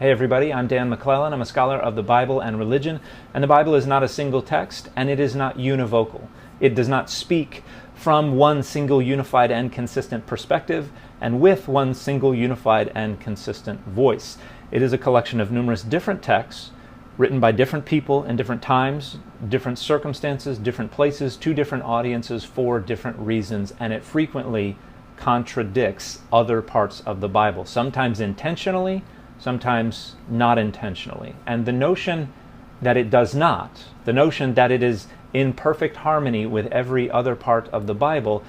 Hey everybody, I'm Dan McClellan. I'm a scholar of the Bible and religion, and the Bible is not a single text, and it is not univocal. It does not speak from one single unified and consistent perspective, and with one single unified and consistent voice. It is a collection of numerous different texts, written by different people in different times, different circumstances, different places, to different audiences for different reasons, and it frequently contradicts other parts of the Bible, sometimes intentionally, sometimes not intentionally. And the notion that it does not, the notion that it is in perfect harmony with every other part of the Bible,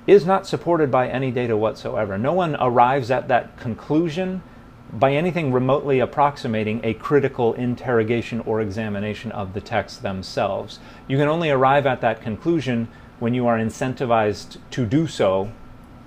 is not supported by any data whatsoever. No one arrives at that conclusion by anything remotely approximating a critical interrogation or examination of the texts themselves. You can only arrive at that conclusion when you are incentivized to do so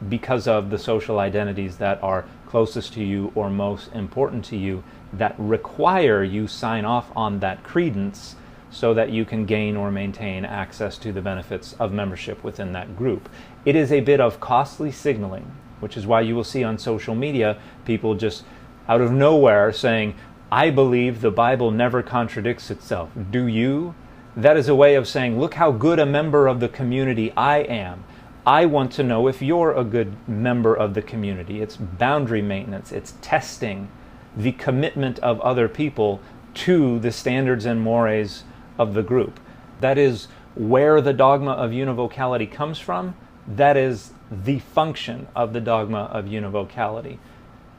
because of the social identities that are closest to you or most important to you, that require you sign off on that credence so that you can gain or maintain access to the benefits of membership within that group. It is a bit of costly signaling, which is why you will see on social media people just out of nowhere saying, "I believe the Bible never contradicts itself. Do you?" That is a way of saying, look how good a member of the community I am. I want to know if you're a good member of the community. It's boundary maintenance. It's testing the commitment of other people to the standards and mores of the group. That is where the dogma of univocality comes from. That is the function of the dogma of univocality.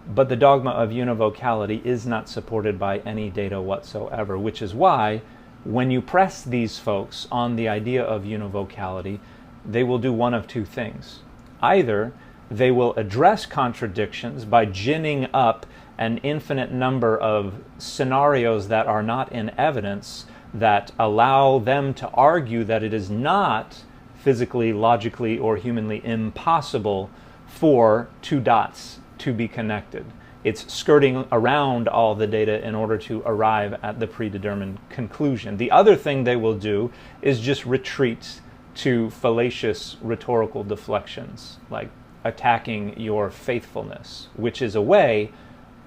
But the dogma of univocality is not supported by any data whatsoever, which is why when you press these folks on the idea of univocality, they will do one of two things. Either they will address contradictions by ginning up an infinite number of scenarios that are not in evidence that allow them to argue that it is not physically, logically, or humanly impossible for two dots to be connected. It's skirting around all the data in order to arrive at the predetermined conclusion. The other thing they will do is just retreat to fallacious rhetorical deflections, like attacking your faithfulness, which is a way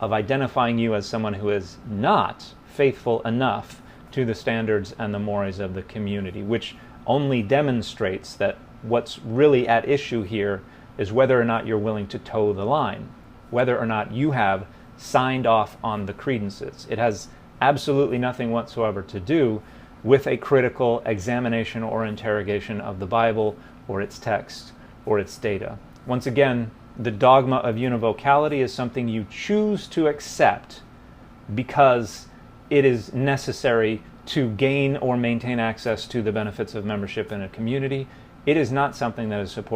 of identifying you as someone who is not faithful enough to the standards and the mores of the community, which only demonstrates that what's really at issue here is whether or not you're willing to toe the line, whether or not you have signed off on the credences. It has absolutely nothing whatsoever to do with a critical examination or interrogation of the Bible or its text or its data. Once again, the dogma of univocality is something you choose to accept because it is necessary to gain or maintain access to the benefits of membership in a community. It is not something that is supported